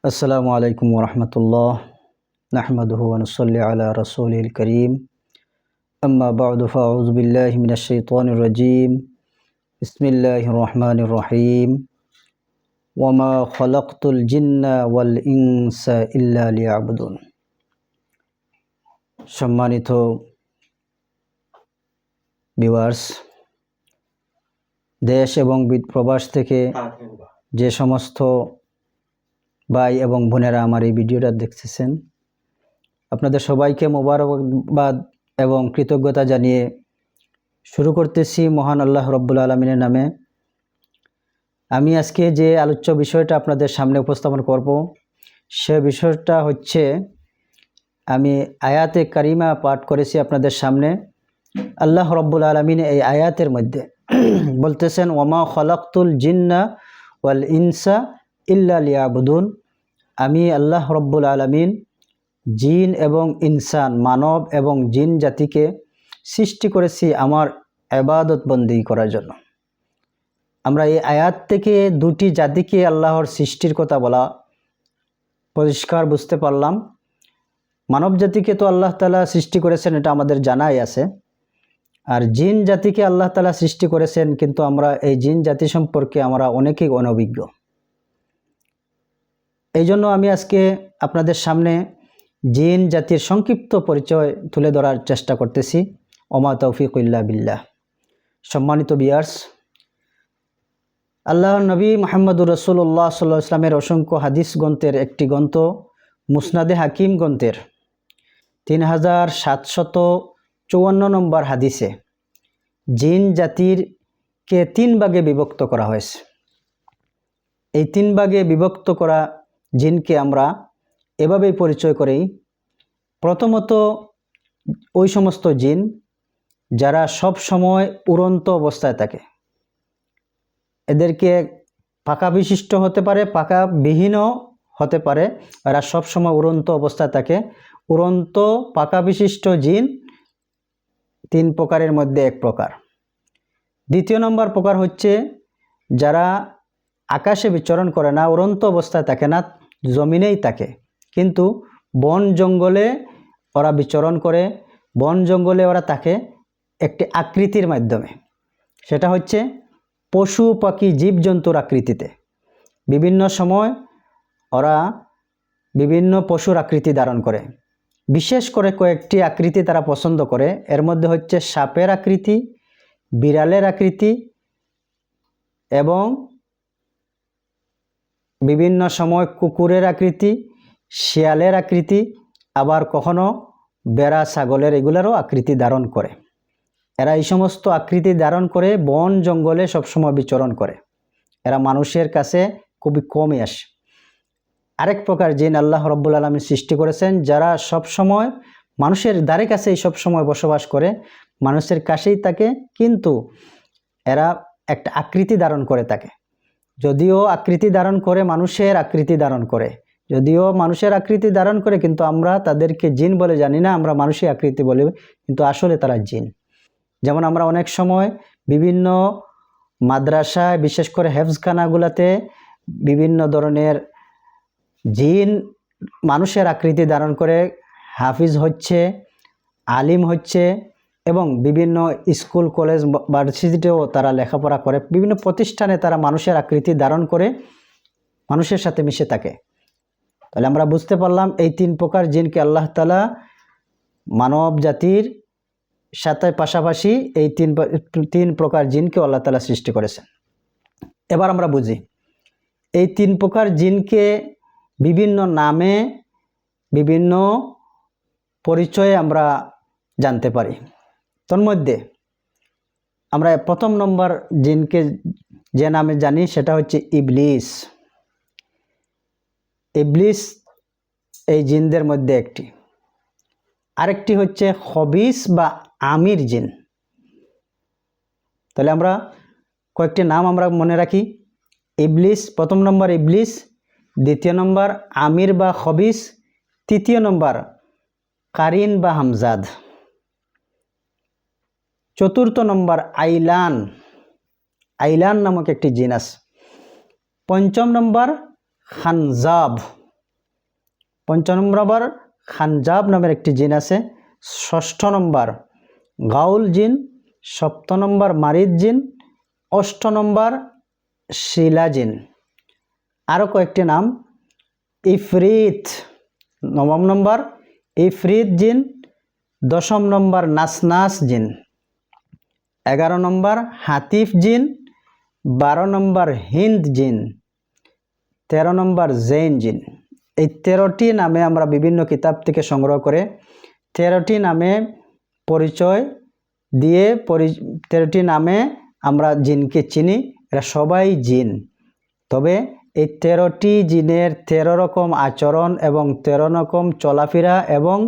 আসসালামু আলাইকুম ওরহমতুল্লাহ নাহমাদুহু ওয়া নুসাল্লি আলা রাসূলিল কারীম আম্মা বা'দু ফাআউযু বিল্লাহি মিনাশ শাইতানির রাজীম বিসমিল্লাহির রহমানির রহিম ওয়া মা খালাকতুল জিন্না ওয়াল ইনসা ইল্লা লিয়াবুদুন। সম্মানিত ভিউয়ার্স, দেশ এবং প্রবাস থেকে যে সমস্ত ভাই এবং বোনেরা আমার এই ভিডিওটা দেখতেছেন, আপনাদের সবাইকে মোবারকবাদ এবং কৃতজ্ঞতা জানিয়ে শুরু করতেছি মহান আল্লাহ রব্বুল আলমিনের নামে। আমি আজকে যে আলোচ্য বিষয়টা আপনাদের সামনে উপস্থাপন করব, সে বিষয়টা হচ্ছে, আমি আয়াতে কারিমা পাঠ করেছি আপনাদের সামনে। আল্লাহ রব্বুল আলমিন এই আয়াতের মধ্যে বলতেছেন, ওয়ামা খালাকতুল জিন্না ওয়াল ইনসা ইল্লা লিয়াবুদুন। আমি আল্লাহ রব্বুল আলমিন জিন এবং ইনসান, মানব এবং জিন জাতিকে সৃষ্টি করেছি আমার ইবাদত বন্দেগী করার জন্য। আমরা এই আয়াত থেকে দুটি জাতিকে আল্লাহর সৃষ্টির কথা বলা পরিষ্কার বুঝতে পারলাম। মানব জাতিকে তো আল্লাহ তাআলা সৃষ্টি করেছেন, এটা আমাদের জানাই আছে। আর জিন জাতিকে আল্লাহ তাআলা সৃষ্টি করেছেন, কিন্তু আমরা এই জিন জাতি সম্পর্কে আমরা অনেকেই অনভিজ্ঞ। এই জন্য আমি আজকে আপনাদের সামনে জিন জাতির সংক্ষিপ্ত পরিচয় তুলে ধরার চেষ্টা করতেছি। ওমা তৌফিক ইল্লা বিল্লাহ। সম্মানিত ভিউয়ার্স, আল্লাহর নবী মুহাম্মদুর রাসূলুল্লাহ সাল্লাল্লাহু আলাইহি ওয়াসাল্লামের অসংখ্য হাদিস গ্রন্থের একটি গ্রন্থ মুসনাদে হাকিম গ্রন্থের 3754 নম্বর হাদিসে জিন জাতিরকে 3 ভাগে বিভক্ত করা হয়েছে। এই 3 ভাগে বিভক্ত করা জিনকে আমরা এভাবেই পরিচয় করি। প্রথমত, ওই সমস্ত জিন যারা সব সময় উড়ন্ত অবস্থায় থাকে। এদেরকে পাখা বিশিষ্ট হতে পারে, পাখা বিহীনও হতে পারে, এরা সব সময় উড়ন্ত অবস্থায় থাকে। উড়ন্ত পাখা বিশিষ্ট জিন 3 প্রকারের মধ্যে এক প্রকার। দ্বিতীয় নম্বর প্রকার হচ্ছে যারা আকাশে বিচরণ করে না, উড়ন্ত অবস্থায় থাকে না, জমিনেই থাকে, কিন্তু বন জঙ্গলে ওরা বিচরণ করে। বন জঙ্গলে ওরা থাকে একটি আকৃতির মাধ্যমে, সেটা হচ্ছে পশু পাখি জীবজন্তুর আকৃতিতে। বিভিন্ন সময় ওরা বিভিন্ন পশুর আকৃতি ধারণ করে। বিশেষ করে কয়েকটি আকৃতি তারা পছন্দ করে। এর মধ্যে হচ্ছে সাপের আকৃতি, বিড়ালের আকৃতি, এবং বিভিন্ন সময় কুকুরের আকৃতি, শিয়ালের আকৃতি, আবার কখনো বেড়া ছাগলের, এগুলোরও আকৃতি ধারণ করে। এরা এই সমস্ত আকৃতি ধারণ করে বন জঙ্গলে সবসময় বিচরণ করে। এরা মানুষের কাছে খুবই কমই আসে। আরেক প্রকার জিন আল্লাহ রব্বুল আলামিন সৃষ্টি করেছেন, যারা সবসময় মানুষের ধারে কাছেই সবসময় বসবাস করে, মানুষের কাছেই থাকে, কিন্তু এরা একটা আকৃতি ধারণ করে থাকে। যদিও আকৃতি ধারণ করে, মানুষের আকৃতি ধারণ করে, যদিও মানুষের আকৃতি ধারণ করে, কিন্তু আমরা তাদেরকে জিন বলে জানি না, আমরা মানুষের আকৃতি বলে, কিন্তু আসলে তারা জিন। যেমন আমরা অনেক সময় বিভিন্ন মাদ্রাসায়, বিশেষ করে হেফজখানাগুলোতে বিভিন্ন ধরনের জিন মানুষের আকৃতি ধারণ করে হাফিজ হচ্ছে, আলিম হচ্ছে, এবং বিভিন্ন স্কুল কলেজ ভার্সিটিতেও তারা লেখাপড়া করে। বিভিন্ন প্রতিষ্ঠানে তারা মানুষের আকৃতি ধারণ করে মানুষের সাথে মিশে থাকে। তাহলে আমরা বুঝতে পারলাম এই 3 প্রকার জিনকে আল্লাহ তাআলা মানব জাতির সাথে পাশাপাশি এই 3 প্রকার জিনকে আল্লাহ তাআলা সৃষ্টি করেছেন। এবার আমরা বুঝি, এই 3 প্রকার জিনকে বিভিন্ন নামে, বিভিন্ন পরিচয়ে আমরা জানতে পারি। তন্মধ্যে আমরা প্রথম নম্বর জিনকে যে নামে জানি, সেটা হচ্ছে ইবলিস। ইবলিস এই জিনদের মধ্যে একটি। আরেকটি হচ্ছে খবিস বা আমির জিন। তাহলে আমরা কয়েকটি নাম আমরা মনে রাখি। ইবলিস, প্রথম নম্বর ইবলিস, দ্বিতীয় নম্বর আমির বা খবিস, তৃতীয় নম্বর কারিন বা হামজাদ, চতুর্থ নম্বর আইলান। আইলান নামক একটি জিন আছে। পঞ্চম নম্বর খানজাব, 5 নম্বর খানজাব নামের একটি জিন আছে। 6ষ্ঠ নম্বর গাউল জিন, 7 নম্বর মারিদ জিন, 8 নম্বর শিলা জিন। আরও কয়েকটি নাম, ইফরিত 9 নম্বর ইফরিত জিন, 10ম নম্বর নাসনাস জিন, 11 নম্বর হাতিফ জিন, 12 নম্বর হিন্দ জিন, 13 নম্বর জৈন জিন। এই 13টি নামে আমরা বিভিন্ন কিতাব থেকে সংগ্রহ করে 13টি নামে পরিচয় দিয়ে 13টি নামে আমরা জিনকে চিনি। এরা সবাই জিন, তবে এই 13টি জিনের 13 রকম আচরণ এবং 13 রকম চলাফেরা এবং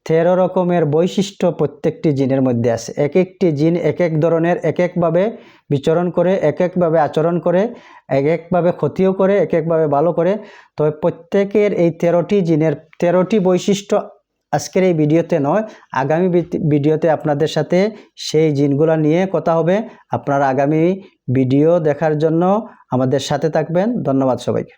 13 রকমের বৈশিষ্ট্য প্রত্যেকটি জিনের মধ্যে আছে। এক একটি জিন এক এক ধরনের, এক একভাবে বিচরণ করে, এক একভাবে আচরণ করে, এক একভাবে ক্ষতিও করে, এক একভাবে ভালো করে। তবে প্রত্যেকের এই 13টি জিনের 13টি বৈশিষ্ট্য আজকের এই ভিডিওতে নয়, আগামী ভিডিওতে আপনাদের সাথে সেই জিনগুলো নিয়ে কথা হবে। আপনারা আগামী ভিডিও দেখার জন্য আমাদের সাথে থাকবেন। ধন্যবাদ সবাইকে।